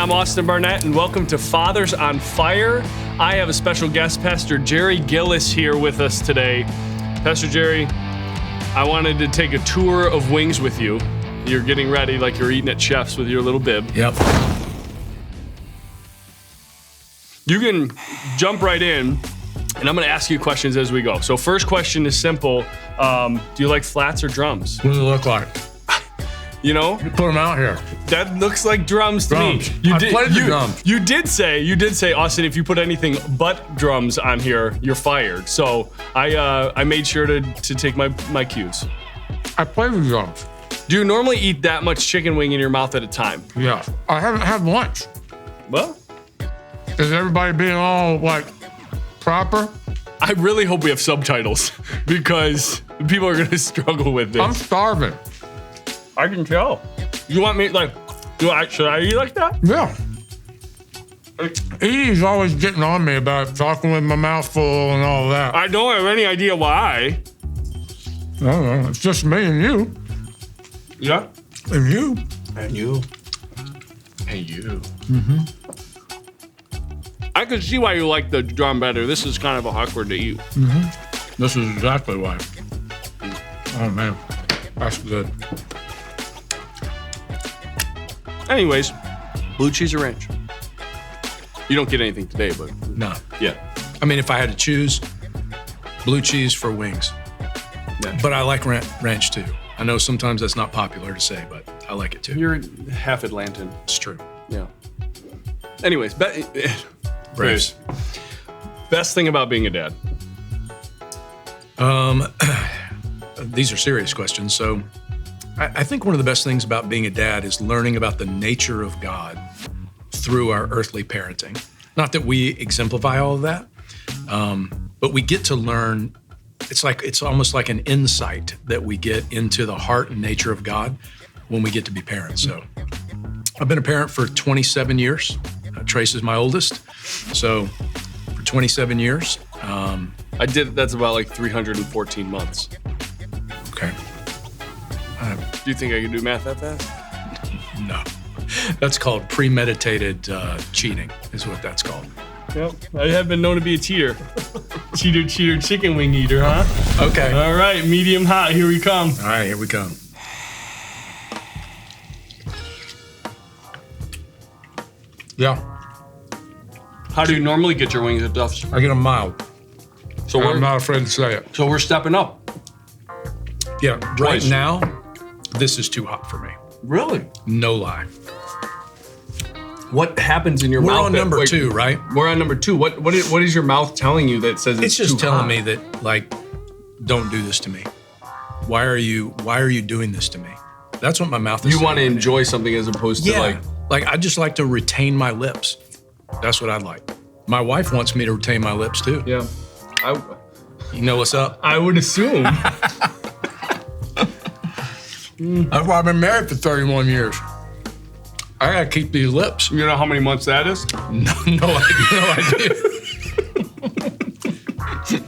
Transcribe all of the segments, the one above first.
I'm Austin Barnett, and welcome to Fathers on Fire. I have a special guest, Pastor Jerry Gillis, here with us today. Pastor Jerry, I wanted to take a tour of wings with you. You're getting ready like you're eating at Chef's with your little bib. Yep. You can jump right in, and I'm going to ask you questions as we go. So first question is simple. Do you like flats or drums? What does it look like? You know? You put them out here. That looks like drums to me. I played the drums. You did say, Austin, if you put anything but drums on here, you're fired. So I made sure to take my cues. I play the drums. Do you normally eat that much chicken wing in your mouth at a time? Yeah. I haven't had lunch. Well, Is everybody being all, like, proper? I really hope we have subtitles because people are going to struggle with this. I'm starving. I can tell. You want me, should I eat like that? Yeah. Edie's always getting on me about talking with my mouth full and all that. I don't have any idea why. I don't know. It's just me and you. Yeah. And you. And you. And you. Mm-hmm. I can see why you like the drum better. This is kind of awkward to eat. Mm-hmm. This is exactly why. Oh, man. That's good. Anyways, blue cheese or ranch? You don't get anything today, but No. yeah. I mean, if I had to choose, blue cheese for wings. Yeah. But I like ranch too. I know sometimes that's not popular to say, but I like it too. You're half Atlantan. It's true. Yeah. Anyways, Braves. Best thing about being a dad? These are serious questions. So I think one of the best things about being a dad is learning about the nature of God through our earthly parenting. Not that we exemplify all of that, but we get to learn. It's almost like an insight that we get into the heart and nature of God when we get to be parents. So I've been a parent for 27 years. Trace is my oldest. So for 27 years. That's about like 314 months. Okay. Do you think I can do math that fast? No. That's called premeditated cheating, is what that's called. Yep. I have been known to be a cheater. cheater, chicken wing eater, huh? Okay. All right, medium hot, here we come. All right, here we come. Yeah. How do you normally get your wings at Duff's? I get them mild. So I'm not afraid to say it. So we're stepping up. Yeah, right Twice. now, this is too hot for me. Really? No lie. What happens in your We're mouth? on number 2, right? We're on number 2. What is your mouth telling you that says It's just too telling hot? me that, like, don't do this to me. Why are you doing this to me? That's what my mouth is You saying want to right now. enjoy something as opposed to like I just like to retain my lips. That's what I'd like. My wife wants me to retain my lips too. Yeah. You know what's up? I would assume. That's why I've been married for 31 years. I gotta keep these lips. You know how many months that is? No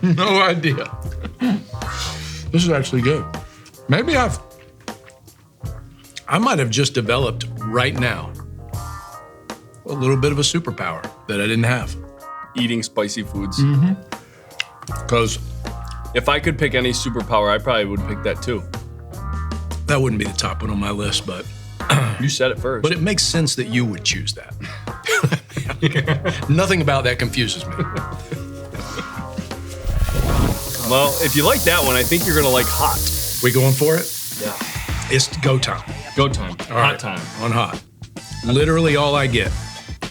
idea. No idea. This is actually good. Maybe I might have just developed right now a little bit of a superpower that I didn't have. Eating spicy foods. Because If I could pick any superpower, I probably would pick that too. that wouldn't be the top one on my list, but You said it first. But it makes sense that you would choose that. Nothing about that confuses me. Well, if you like that one, I think you're gonna like hot. We going for it? Yeah. It's go time. Go time. All right. Hot time. On hot. Literally all I get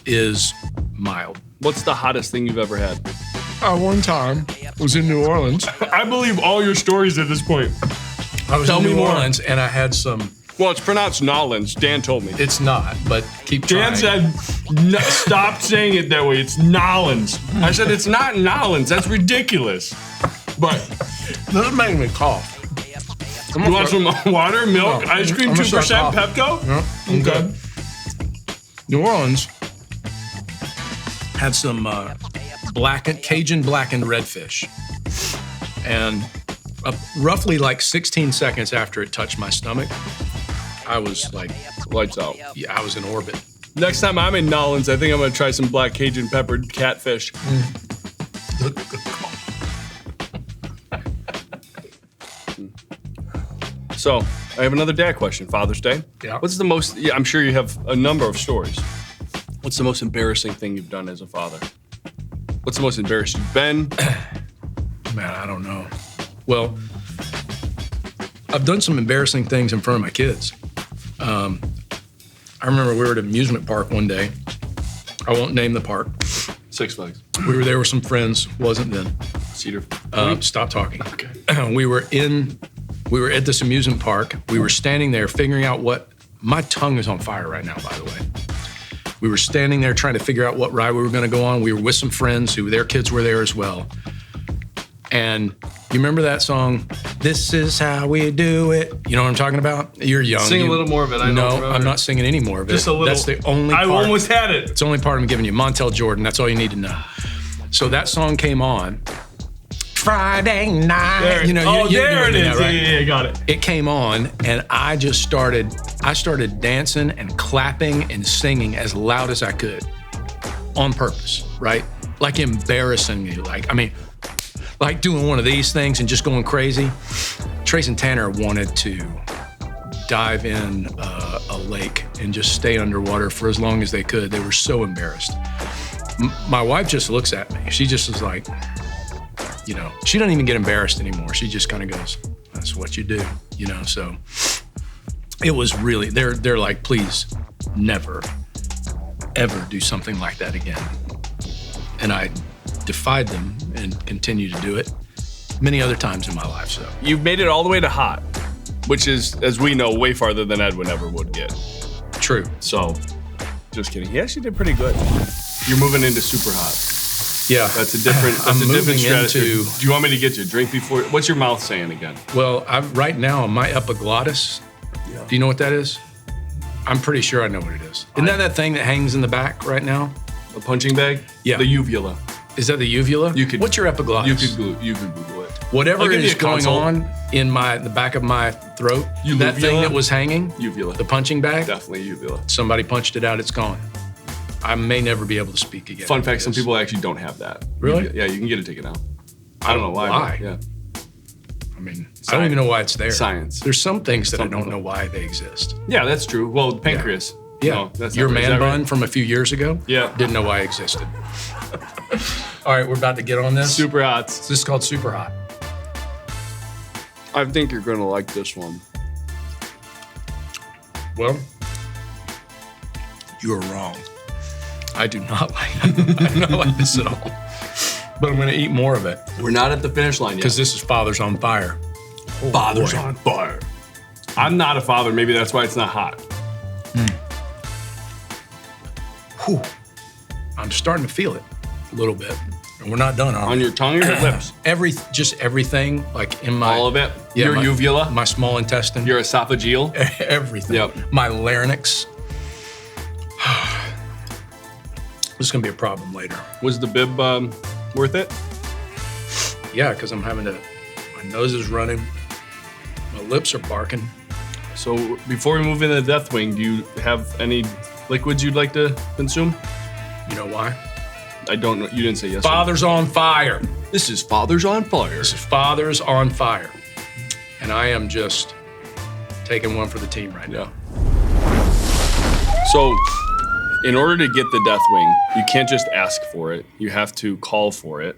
is mild. What's the hottest thing you've ever had? one time was in New Orleans. I believe all your stories at this point. I was Tell in me New more. Orleans and I had some. Well, it's pronounced Nolans. Dan told me. It's not, but keep trying. Dan said, stop saying it that way. It's Nolans. I said, it's not Nolans. That's ridiculous. But This is making me cough. you want some water, milk, No, ice cream, I'm gonna 2% start Pepto? Yeah, I'm good. New Orleans. Had some Cajun blackened redfish. And roughly like 16 seconds after it touched my stomach, I was like, Lights out. yeah, I was in orbit. Next time I'm in Nolans, I think I'm gonna try some black Cajun peppered catfish. So, I have another dad question. Father's Day. Yeah. What's the most? Yeah, I'm sure you have a number of stories. What's the most embarrassing thing you've done as a father? What's the most embarrassed you've been? Man, I don't know. Well, I've done some embarrassing things in front of my kids. I remember we were at an amusement park one day. I won't name the park. Six Flags. We were there with some friends. Wasn't then. Cedar. Stop talking. Okay. We were at this amusement park. We were standing there figuring out my tongue is on fire right now, by the way. We were standing there trying to figure out what ride we were going to go on. We were with some friends who their kids were there as well. And you remember that song, This Is How We Do It? You know what I'm talking about? You're young. Sing a little more of it. I don't remember. I'm not singing any more of it. Just a little. That's the only part. I almost had it. It's the only part I'm giving you. Montel Jordan, that's all you need to know. So that song came on. Friday night. There it, you know, there it is. That, right? Yeah, got it. It came on, and I started dancing and clapping and singing as loud as I could on purpose, right? Like embarrassingly, like doing one of these things and just going crazy. Trace and Tanner wanted to dive in a lake and just stay underwater for as long as they could. They were so embarrassed. My wife just looks at me. She just is like, you know, she doesn't even get embarrassed anymore. She just kind of goes, that's what you do, you know? So it was really, they're like, please never, ever do something like that again. And I defied them and continue to do it many other times in my life, so. You've made it all the way to hot, which is, as we know, way farther than Edwin ever would get. True. So, just kidding. He actually did pretty good. You're moving into super hot. Yeah. That's a different strategy. Do you want me to get you a drink before? What's your mouth saying again? Well, right now, my epiglottis, do you know what that is? I'm pretty sure I know what it is. Isn't that thing that hangs in the back right now? A punching bag? Yeah. The uvula. Is that the uvula? What's your epiglottis? You could Google it. Whatever is going on in the back of my throat, that thing that was hanging, uvula. The punching bag, Definitely uvula. Somebody punched it out, it's gone. I may never be able to speak again. Fun fact, some people actually don't have that. Really? Yeah, you can get it taken out. I don't know why. Why? Yeah. I mean, I don't even know why it's there. Science. There's some things that I don't know why they exist. Yeah, that's true. Well, the pancreas. Yeah. No, that's Your not, man bun from a few years ago? Yeah. Didn't know why it existed. All right, we're about to get on this. Super hot. This is called Super Hot. I think you're going to like this one. Well, you are wrong. I do not like this at all. But I'm going to eat more of it. We're not at the finish line yet. Because this is Father's on Fire. Oh, Father's on Fire. I'm not a father. Maybe that's why it's not hot. Whew. I'm starting to feel it a little bit. And we're not done, are we? On your tongue or your lips? Just everything, like in my... All of it? Yeah, your uvula? My small intestine. Your esophageal? Everything. Yep. My larynx. This is going to be a problem later. Was the bib worth it? Yeah, because my nose is running. My lips are barking. So before we move into the Deathwing, do you have any liquids you'd like to consume? You know why? I don't know. You didn't say yes. Father's on Fire. This is Father's on Fire. This is Father's on Fire. And I am just taking one for the team right now. So in order to get the Deathwing, you can't just ask for it. You have to call for it.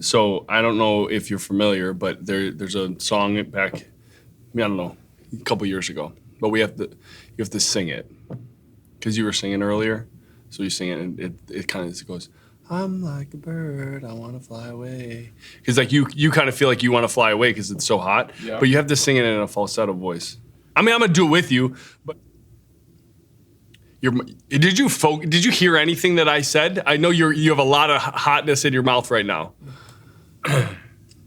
So I don't know if you're familiar, but there's a song back, I don't know, a couple years ago. But you have to sing it. Because you were singing earlier. So you sing it and it kind of goes, I'm like a bird, I want to fly away. Because like you kind of feel like you want to fly away because it's so hot. Yeah. But you have to sing it in a falsetto voice. I mean, I'm going to do it with you, but... Did you hear anything that I said? I know you have a lot of hotness in your mouth right now.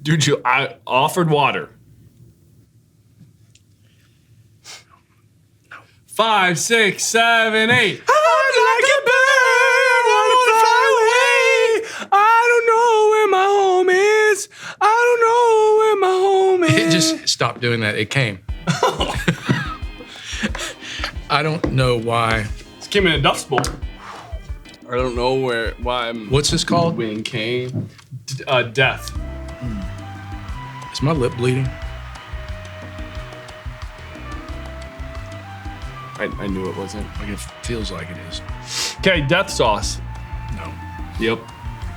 Dude, I offered water. 5, 6, 7, 8. I'm like a bird, wanna fly away. I don't know where my home is. I don't know where my home is. It just stopped doing that. It came. I don't know why. came in a Duff's Bowl. I don't know why I'm. What's this called? Wing came. Death. Is my lip bleeding? I knew it wasn't. Like it feels like it is. Okay, death sauce. No. Yep.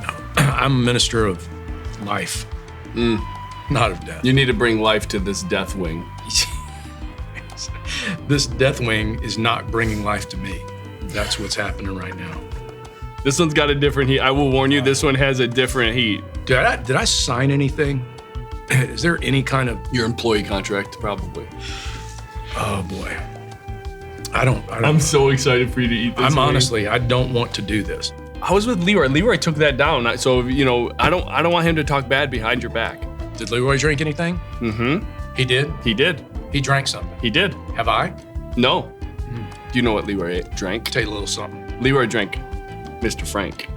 No. I'm a minister of life, not of death. You need to bring life to this Deathwing. This Deathwing is not bringing life to me. That's what's happening right now. This one's got a different heat. I will warn you, this one has a different heat. Did I sign anything? Is there any kind of... Your employee contract, probably. Oh boy. I don't I'm so excited for you to eat this. Honestly, I don't want to do this. I was with Leroy. Leroy took that down. So, you know, I don't want him to talk bad behind your back. Did Leroy drink anything? Mm-hmm. He did? He did. He drank something. He did. Have I? No. Do you know what Leroy drank? Tell you a little something. Leroy drank Mr. Frank.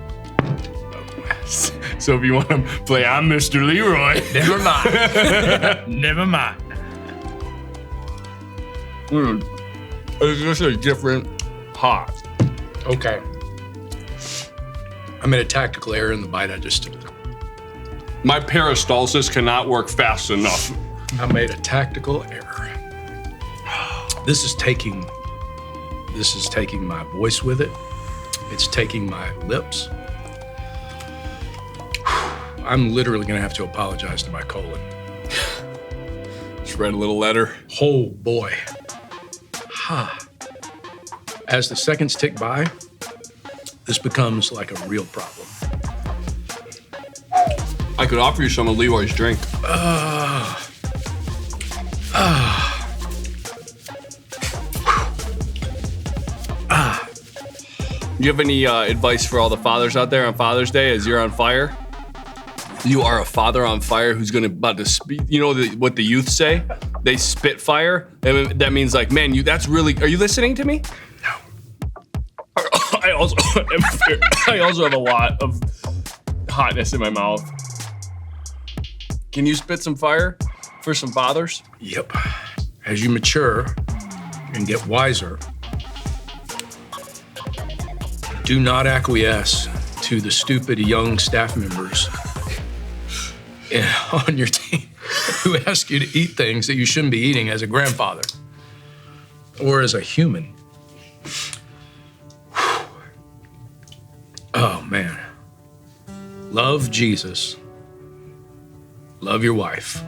So if you want to play, I'm Mr. Leroy. Never mind. Never mind. It's just a different hot. Okay. I made a tactical error in the bite I just took. My peristalsis cannot work fast enough. I made a tactical error. This is taking my voice with it. It's taking my lips. I'm literally gonna have to apologize to my colon. Just read a little letter. Oh boy. Ha. As the seconds tick by, this becomes like a real problem. I could offer you some of Leroy's drink. Do you have any advice for all the fathers out there on Father's Day as you're on fire? You are a father on fire who's about to speak. You know what the youth say? They spit fire. And that means like, man, that's really. Are you listening to me? No. I also have a lot of hotness in my mouth. Can you spit some fire for some fathers? Yep. As you mature and get wiser, do not acquiesce to the stupid young staff members on your team who ask you to eat things that you shouldn't be eating as a grandfather or as a human. Oh, man. Love Jesus. Love your wife.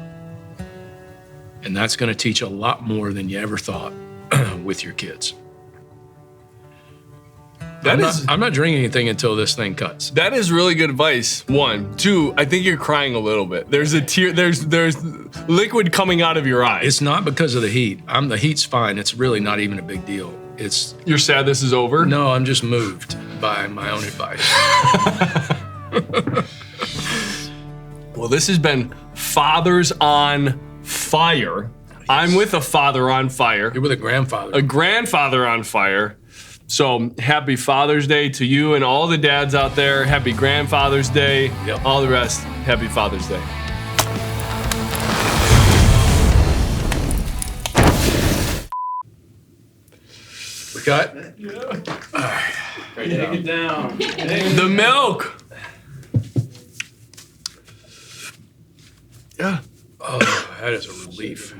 And that's going to teach a lot more than you ever thought with your kids. I'm not drinking anything until this thing cuts. That is really good advice. 1, 2, I think you're crying a little bit. There's a tear, there's liquid coming out of your eyes. It's not because of the heat. The heat's fine. It's really not even a big deal. You're sad this is over? No, I'm just moved by my own advice. Well, this has been Fathers on Fire. Yes. I'm with a father on fire. You're with a grandfather. A grandfather on fire. So happy Father's Day to you and all the dads out there. Happy Grandfather's Day. Yep. All the rest, happy Father's Day. We cut? Yeah. All right. Take it down. The milk. Yeah. Oh, that is a relief.